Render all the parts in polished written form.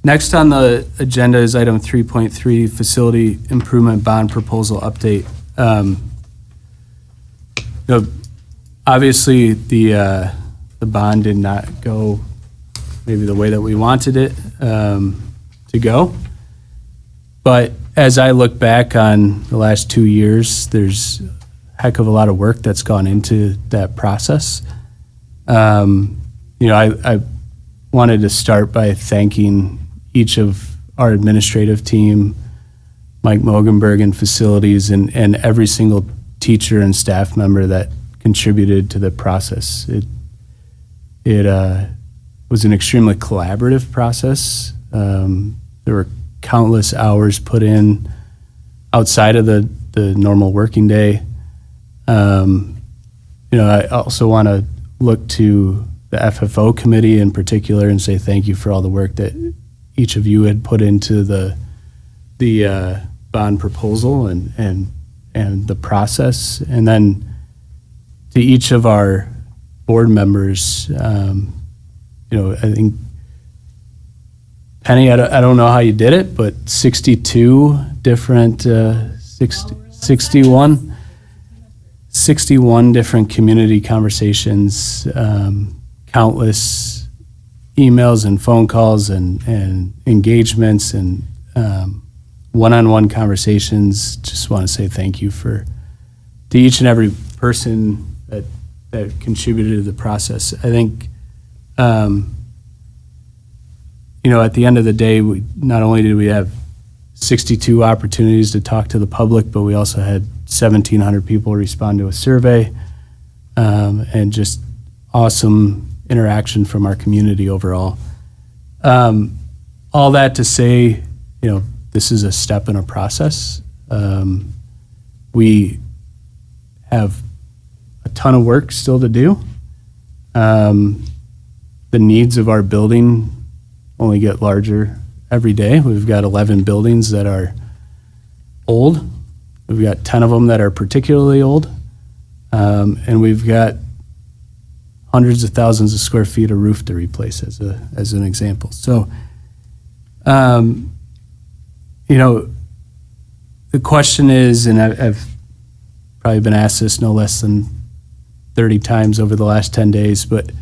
Next on the agenda is item 3.3, facility improvement bond proposal update. Obviously, the bond did not go maybe the way that we wanted it to go. But as I look back on the last 2 years, there's a heck of a lot of work that's gone into that process. I wanted to start by thanking each of our administrative team, Mike Mogenberg in facilities, and every single teacher and staff member that contributed to the process. It was an extremely collaborative process. There were countless hours put in outside of the normal working day. I also want to look to the FFO committee in particular and say thank you for all the work that each of you had put into the bond proposal and the process. And then to each of our board members, I think, Penny, I don't know how you did it, but 61 different community conversations, countless emails and phone calls and engagements and one-on-one conversations. Just want to say thank you to each and every person that contributed to the process. I think, at the end of the day, not only did we have 62 opportunities to talk to the public, but we also had 1,700 people respond to a survey, and just awesome interaction from our community overall. All that to say, this is a step in a process. We have a ton of work still to do. The needs of our building only get larger every day. We've got 11 buildings that are old. We've got 10 of them that are particularly old. And we've got hundreds of thousands of square feet of roof to replace as an example. So, the question is, and I've probably been asked this no less than 30 times over the last 10 days, but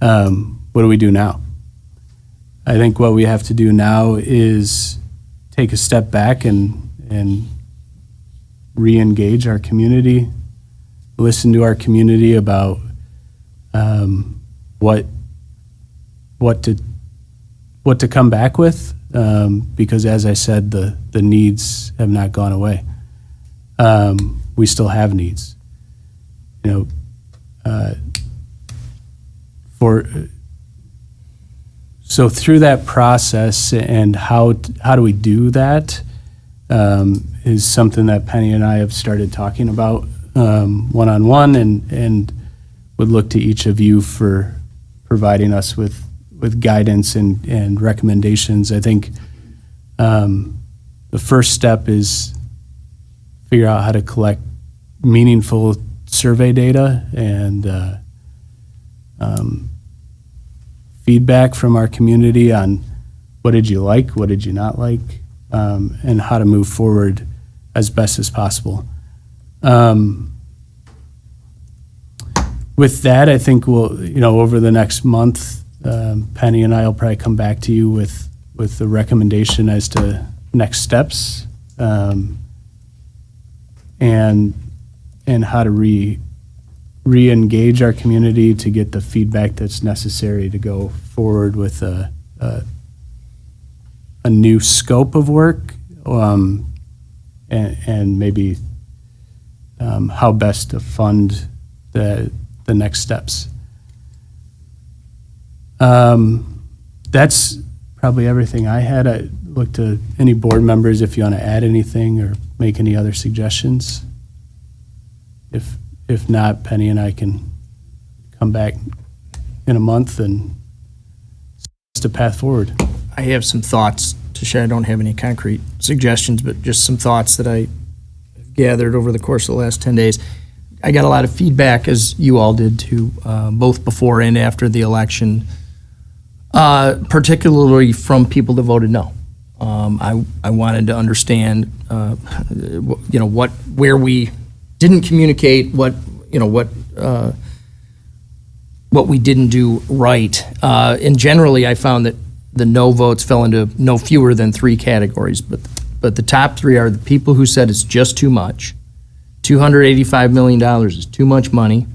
what do we do now? I think what we have to do now is take a step back and re-engage our community, listen to our community about what to come back with, because as I said, the needs have not gone away. We still have needs. So through that process and how do we do that is something that Penny and I have started talking about one-on-one, and would look to each of you for providing us with guidance and recommendations. I think the first step is figure out how to collect meaningful survey data and feedback from our community on what did you like, what did you not like, and how to move forward as best as possible. With that, I think we'll, over the next month, Penny and I will probably come back to you with the recommendation as to next steps, and how to re-engage our community to get the feedback that's necessary to go forward with a new scope of work, and maybe how best to fund the next steps. That's probably everything I had. I look to any board members if you want to add anything or make any other suggestions. If not, Penny and I can come back in a month and suggest a path forward. I have some thoughts to share. I don't have any concrete suggestions, but just some thoughts that I gathered over the course of the last 10 days. I got a lot of feedback, as you all did too, both before and after the election, particularly from people that voted no. I wanted to understand, where we didn't communicate, what we didn't do right. And generally, I found that the no votes fell into no fewer than 3 categories. But the top 3 are the people who said it's just too much. $285 million is too much money.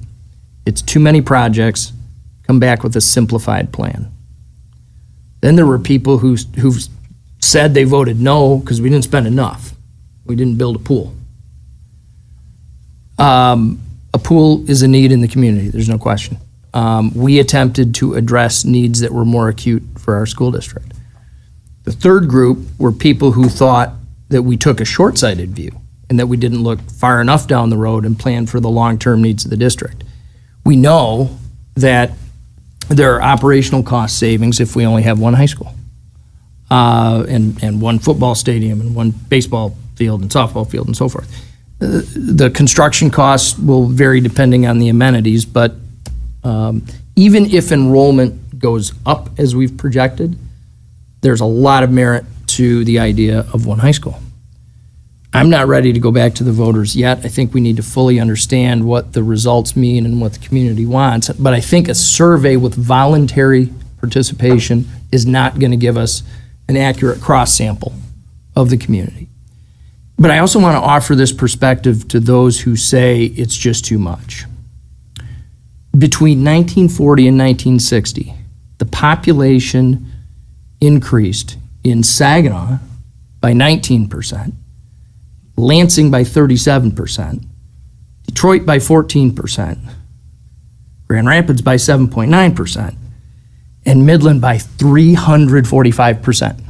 It's too many projects. Come back with a simplified plan. Then there were people who said they voted no because we didn't spend enough. We didn't build a pool. A pool is a need in the community, there's no question. We attempted to address needs that were more acute for our school district. The third group were people who thought that we took a short-sighted view and that we didn't look far enough down the road and plan for the long-term needs of the district. We know that there are operational cost savings if we only have one high school, and one football stadium and one baseball field and softball field and so forth. The construction costs will vary depending on the amenities, but even if enrollment goes up as we've projected, there's a lot of merit to the idea of one high school. I'm not ready to go back to the voters yet. I think we need to fully understand what the results mean and what the community wants. But I think a survey with voluntary participation is not going to give us an accurate cross sample of the community. But I also want to offer this perspective to those who say it's just too much. Between 1940 and 1960, the population increased in Saginaw by 19%, Lansing by 37%, Detroit by 14%, Grand Rapids by 7.9%, and Midland by 345%.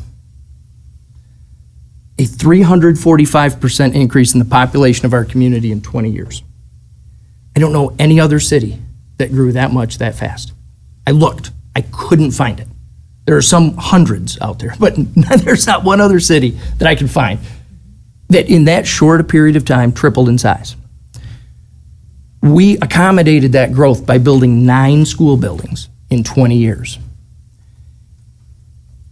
A 345% increase in the population of our community in 20 years. I don't know any other city that grew that much that fast. I looked, I couldn't find it. There are some hundreds out there, but there's not one other city that I can find that in that short a period of time tripled in size. We accommodated that growth by building 9 school buildings in 20 years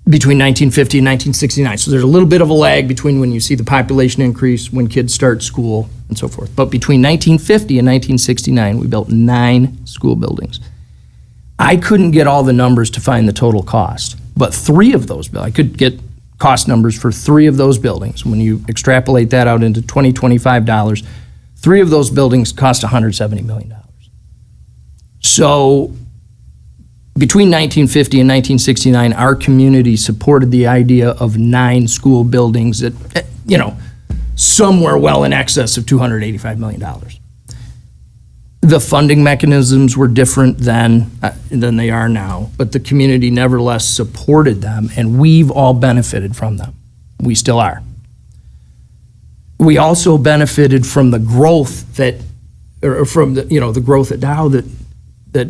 between 1950 and 1969. So there's a little bit of a lag between when you see the population increase, when kids start school, and so forth. But between 1950 and 1969, we built 9 school buildings. I couldn't get all the numbers to find the total cost, but 3 of those, I could get cost numbers for 3 of those buildings. When you extrapolate that out into $25, 3 of those buildings cost $170 million. So between 1950 and 1969, our community supported the idea of 9 school buildings at, somewhere well in excess of $285 million. The funding mechanisms were different then than they are now, but the community nevertheless supported them, and we've all benefited from them. We still are. We also benefited from the growth the growth at Dow that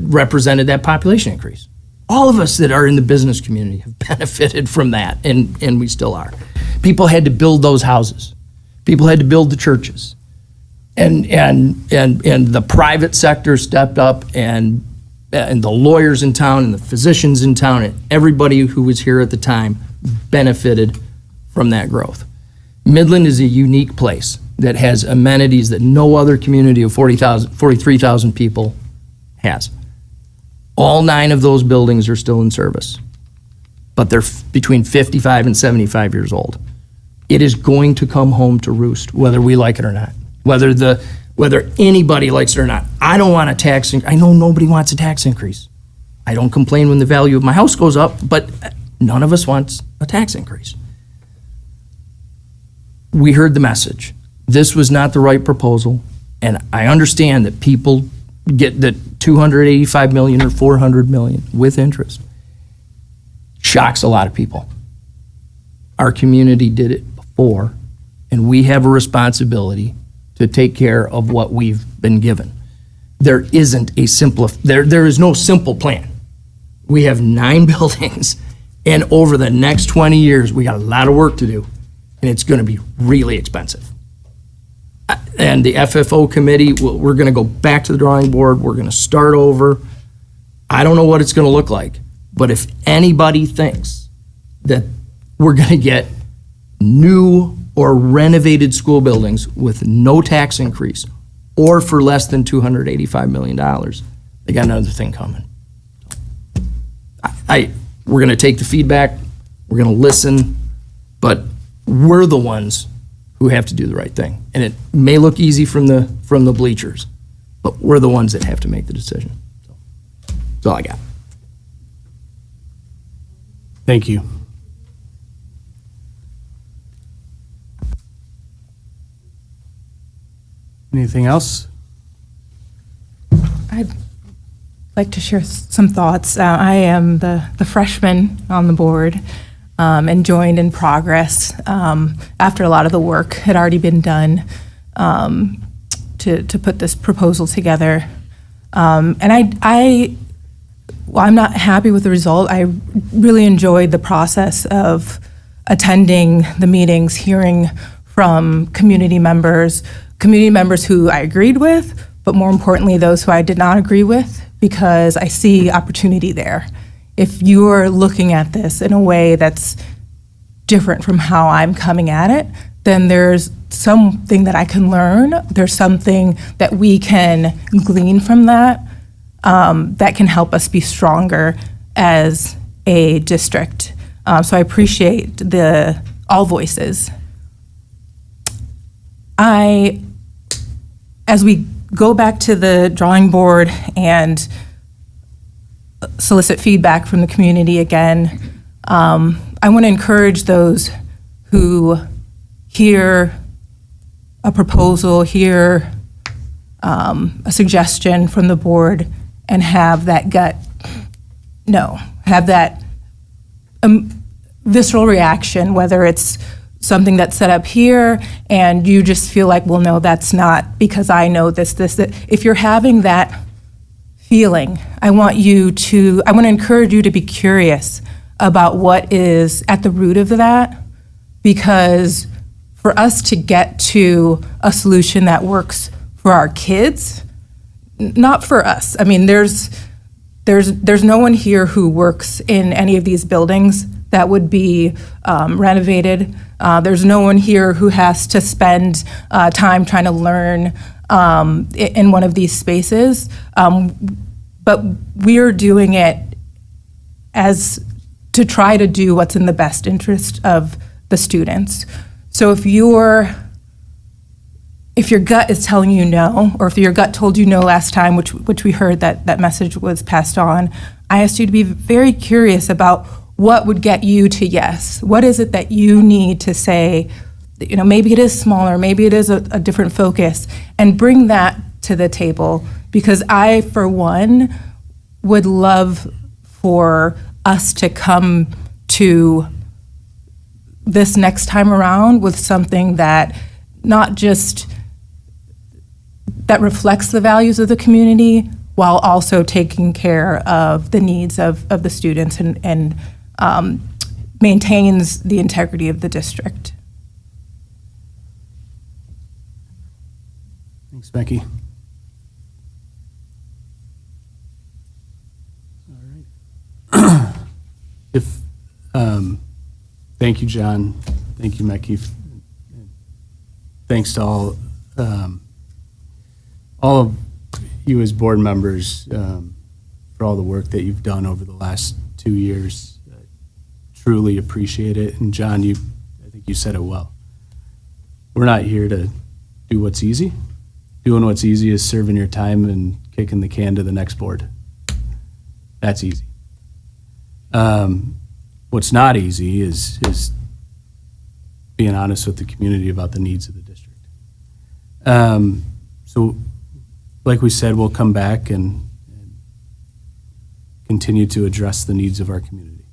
represented that population increase. All of us that are in the business community have benefited from that, and we still are. People had to build those houses. People had to build the churches. And the private sector stepped up, and the lawyers in town and the physicians in town and everybody who was here at the time benefited from that growth. Midland is a unique place that has amenities that no other community of 43,000 people has. All 9 of those buildings are still in service, but they're between 55 and 75 years old. It is going to come home to roost, whether we like it or not. Whether anybody likes it or not. I don't want a tax increase. I know nobody wants a tax increase. I don't complain when the value of my house goes up, but none of us wants a tax increase. We heard the message. This was not the right proposal, and I understand that people get that $285 million or $400 million with interest. Shocks a lot of people. Our community did it before, and we have a responsibility to take care of what we've been given. There isn't there is no simple plan. We have 9 buildings, and over the next 20 years, we got a lot of work to do, and it's gonna be really expensive. And the FFO committee, we're gonna go back to the drawing board, we're gonna start over. I don't know what it's gonna look like, But if anybody thinks that we're going to get new or renovated school buildings with no tax increase or for less than $285 million, they got another thing coming. We're going to take the feedback, we're going to listen, but we're the ones who have to do the right thing. And it may look easy from the bleachers, but we're the ones that have to make the decision. So, that's all I got. Thank you. Anything else? I'd like to share some thoughts. I am the freshman on the board and joined in progress after a lot of the work had already been done to put this proposal together. And while I'm not happy with the result, I really enjoyed the process of attending the meetings, hearing from community members who I agreed with, but more importantly, those who I did not agree with, because I see opportunity there. If you're looking at this in a way that's different from how I'm coming at it, then there's something that I can learn. There's something that we can glean from that that can help us be stronger as a district. So I appreciate all voices. As we go back to the drawing board and solicit feedback from the community again, I want to encourage those who hear a proposal, hear a suggestion from the board, and have that have that visceral reaction, whether it's something that's set up here and you just feel like, well, no, that's not because I know this. If you're having that feeling, I want to encourage you to be curious about what is at the root of that, because for us to get to a solution that works for our kids, not for us. I mean, there's no one here who works in any of these buildings that would be renovated. There's no one here who has to spend time trying to learn in one of these spaces. But we're doing it as to try to do what's in the best interest of the students. So if your gut is telling you no, or if your gut told you no last time, which we heard that message was passed on, I asked you to be very curious about what would get you to yes. What is it that you need to say, maybe it is smaller, maybe it is a different focus, and bring that to the table, because I, for one, would love for us to come to this next time around with something that not just that reflects the values of the community, while also taking care of the needs of the students and maintains the integrity of the district. Thanks, Meki. All right. Thank you, Jon. Thank you, Meki. Thanks to all of you as board members for all the work that you've done over the last 2 years. Truly appreciate it. And Jon, I think you said it well. We're not here to do what's easy. Doing what's easy is serving your time and kicking the can to the next board. That's easy. What's not easy is being honest with the community about the needs of the district. So like we said, we'll come back and continue to address the needs of our community.